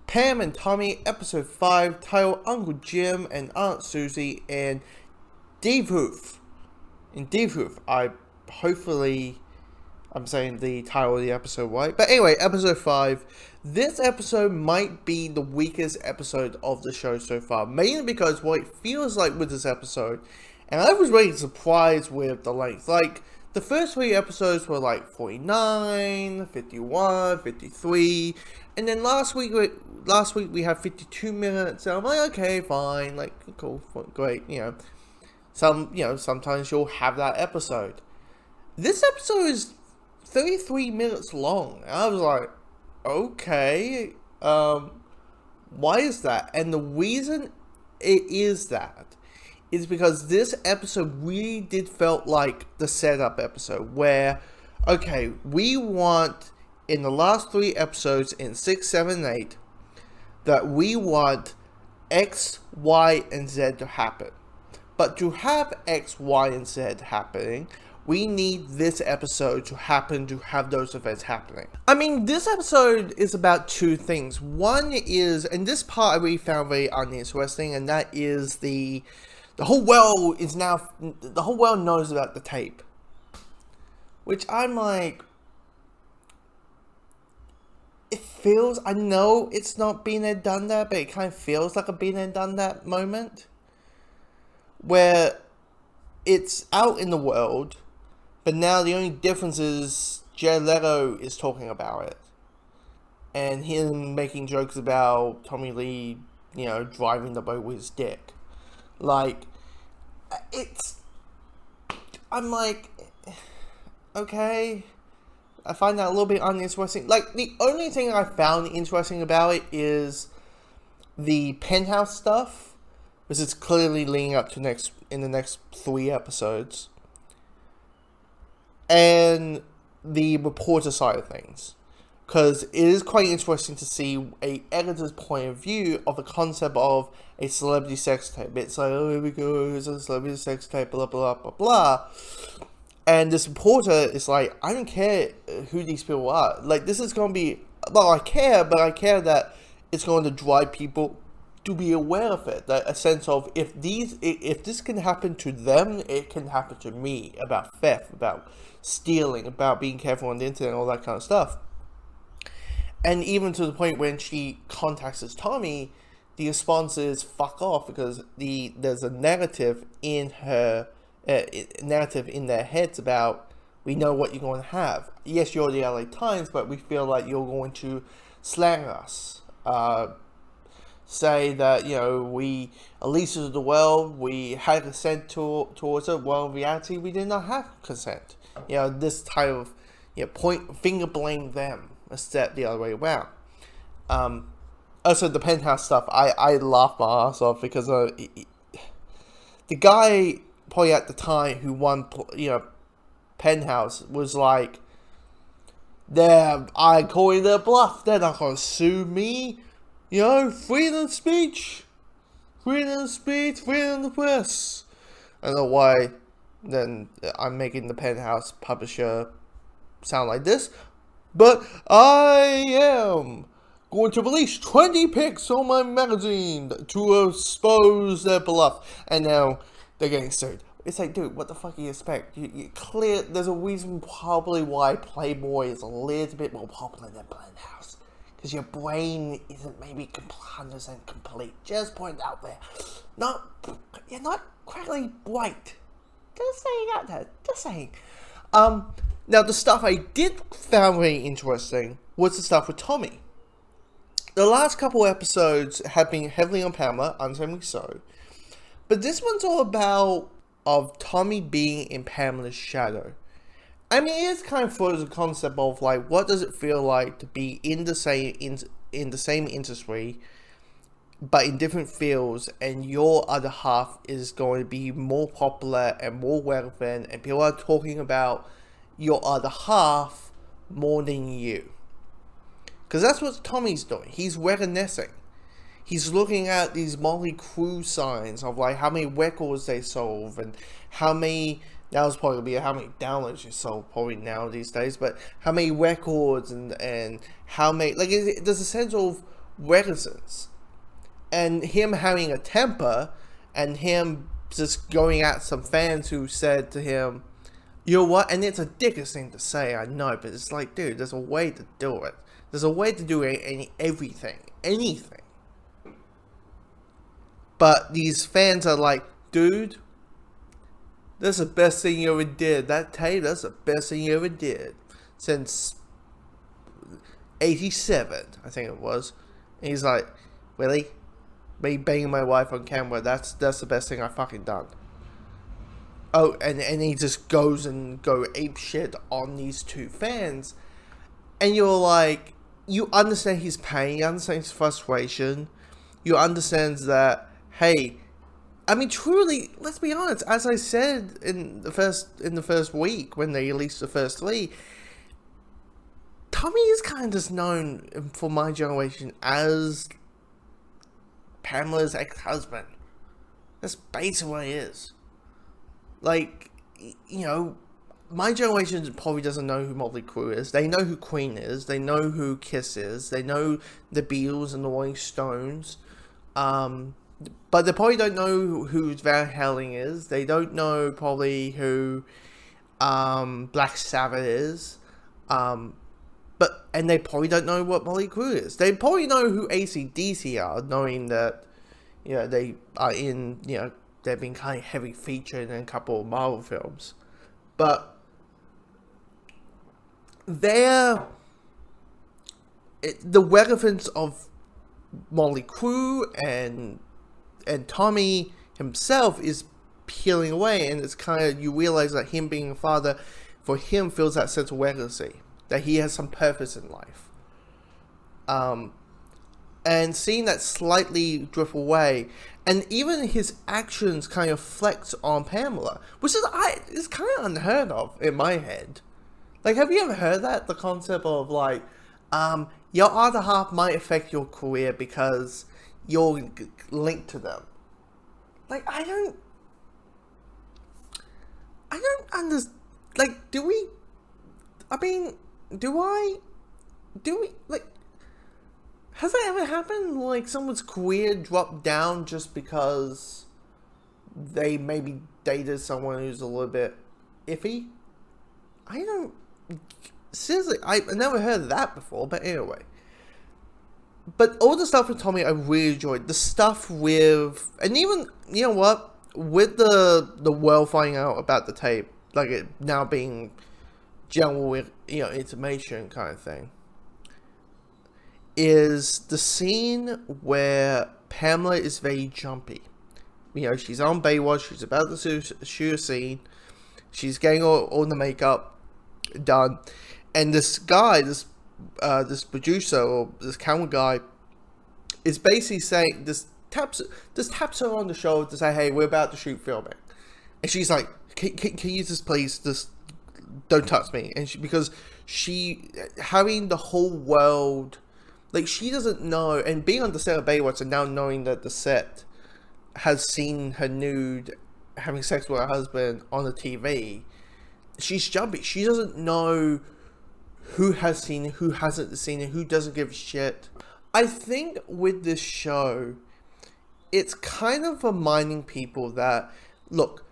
Pam and Tommy, episode 5, titled Uncle Jim and Aunt Susie and Duluth. In Duluth, I'm saying the title of the episode right. But anyway, episode 5. This episode might be the weakest episode of the show so far. Mainly because what it feels like with this episode, and I was really surprised with the length. Like, the first 3 episodes were like 49, 51, 53. And then last week we had 52 minutes. And I'm like, okay, fine. Like, cool, great, sometimes you'll have that episode. This episode is 33 minutes long. And I was like, okay, why is that? And the reason it is that is because this episode really did felt like the setup episode where, okay, we want, in the last 3 episodes, in 6, 7, 8, that we want X, Y, and Z to happen. But to have X, Y, and Z happening, we need this episode to happen to have those events happening. I mean, this episode is about 2 things. One is, and this part I really found very uninteresting, and that is the whole world knows about the tape. Which I'm like, it feels, I know it's not been there, done that, but it kind of feels like a been there, done that moment. Where it's out in the world, but now the only difference is Jared Leto is talking about it. And him making jokes about Tommy Lee, driving the boat with his dick. Like, I'm like, okay. I find that a little bit uninteresting. Like, the only thing I found interesting about it is the penthouse stuff, because it's clearly leading up to in the next 3 episodes. And the reporter side of things. Because it is quite interesting to see a editor's point of view of the concept of a celebrity sex tape. It's like, oh, here we go, it's a celebrity sex tape, blah, blah, blah, blah. And this reporter is like, I don't care who these people are. Like, this is going to be, well, I care, but I care that it's going to drive people to be aware of it. That a sense of, if this can happen to them, it can happen to me. About theft, about stealing, about being careful on the internet, all that kind of stuff. And even to the point when she contacts Tommy, the response is fuck off, because there's a narrative in their heads about, we know what you're going to have. Yes, you're the LA Times, but we feel like you're going to slang us. Say that, we released it to the world, we had consent towards it. Well, in reality, we did not have consent. This type of, finger blame them instead the other way around. Also, the penthouse stuff, I laughed my ass off because the guy probably at the time who won, penthouse was like, I call it their bluff. They're not gonna sue me. Freedom of speech, freedom of the press. I don't know why then I'm making the penthouse publisher sound like this, but I am going to release 20 pics on my magazine to expose their bluff. And now they're getting sued. It's like, dude, what the fuck do you expect? There's a reason probably why Playboy is a little bit more popular than Penthouse. Because your brain isn't maybe 100% complete. Just put it out there. You're not crackly bright. Just saying out there. Just saying. Now, the stuff I did found very interesting was the stuff with Tommy. The last couple episodes have been heavily on Pamela, understandably so. But this one's all about of Tommy being in Pamela's shadow. I mean, it is kind of for the concept of, like, what does it feel like to be in the same industry, but in different fields, and your other half is going to be more popular and more relevant, and people are talking about your other half more than you. Because that's what Tommy's doing. He's reminiscing. He's looking at these Motley Crue signs of, like, how many records they sold, and how many... That was probably be how many downloads you sold probably now these days, but how many records and how many, like, there's a sense of reticence. And him having a temper, and him just going at some fans who said to him, you know what, and it's a dickish thing to say, I know, but it's like, dude, there's a way to do it. There's a way to do anything. But these fans are like, dude, that's the best thing you ever did. That tape, that's the best thing you ever did. Since 87, I think it was. And he's like, really? Me banging my wife on camera, that's the best thing I've fucking done. Oh, and he just goes ape shit on these two fans. And you're like, you understand his pain, you understand his frustration, you understand that, hey, I mean, truly, let's be honest, as I said in the first week when they released the first 3, Tommy is kind of just known for my generation as Pamela's ex-husband. That's basically what he is. Like, you know, my generation probably doesn't know who Motley Crue is. They know who Queen is. They know who Kiss is. They know the Beatles and the Rolling Stones. But they probably don't know who Van Halen is. They don't know probably who Black Sabbath is. And they probably don't know what Motley Crue is. They probably know who AC/DC are, knowing that, you know, they are in, you know, they've been kind of heavy featured in a couple of Marvel films. But the relevance of Motley Crue and Tommy himself is peeling away, and it's kind of, you realize that him being a father, for him, feels that sense of legacy, that he has some purpose in life. And seeing that slightly drift away, and even his actions kind of flex on Pamela, which is kind of unheard of in my head. Like, have you ever heard that? The concept of like, your other half might affect your career because you're linked to them. Like, I don't understand. Like, do we, like, has that ever happened? Like, someone's career dropped down just because they maybe dated someone who's a little bit iffy? Seriously, I've never heard of that before, but anyway. But all the stuff with Tommy, I really enjoyed. The stuff with, and even, you know what, with the world finding out about the tape, like it now being general, you know, information kind of thing, is the scene where Pamela is very jumpy. You know, she's on Baywatch, she's about to shoot a scene, she's getting all the makeup done, and this guy, this producer or this camera guy, is basically saying, taps her on the shoulder to say, hey, we're about to shoot filming, and she's like, can you just please just don't touch me? And because she having the whole world, like, she doesn't know, and being on the set of Baywatch and now knowing that the set has seen her nude having sex with her husband on the TV, she's jumpy. She doesn't know who has seen it, who hasn't seen it, who doesn't give a shit. I think with this show, it's kind of reminding people that, look,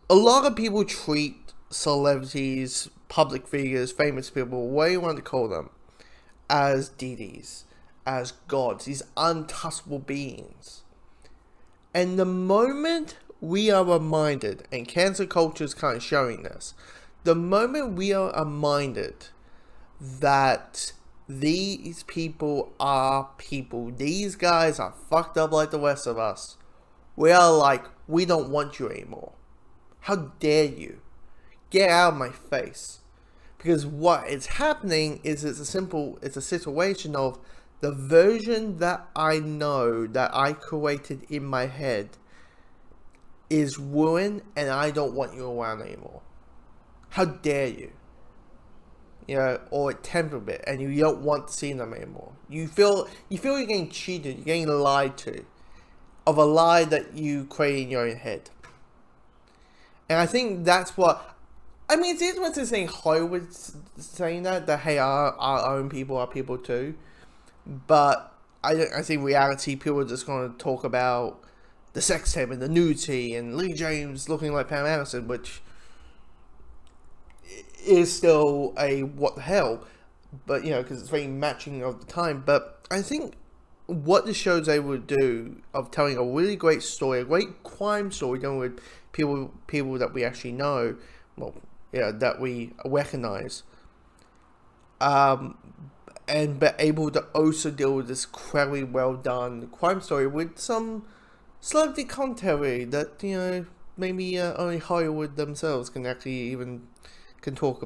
a lot of people treat celebrities, public figures, famous people, what do you want to call them, as deities, as gods, these untouchable beings. And the moment we are reminded, and cancer culture is kind of showing this, the moment we are reminded that these people are people, these guys are fucked up like the rest of us, we are like, we don't want you anymore. How dare you? Get out of my face. Because what is happening is it's a situation of the version that I know, that I created in my head, is ruined, and I don't want you around anymore. How dare you? You know, or temper a bit, and you don't want to see them anymore. You feel you're getting cheated, you're getting lied to, of a lie that you created in your own head. And I think that's what, I mean, it's interesting saying Hollywood saying that hey, our own people are people too. But I think reality people are just going to talk about the sex tape and the nudity and Lee James looking like Pam Anderson, which is still a what the hell, but because it's very matching of the time. But I think what the show's able to do of telling a really great story, a great crime story done with people that we actually know, that we recognize, and be able to also deal with this incredibly well done crime story with some celebrity commentary that maybe only Hollywood themselves can actually even can talk about.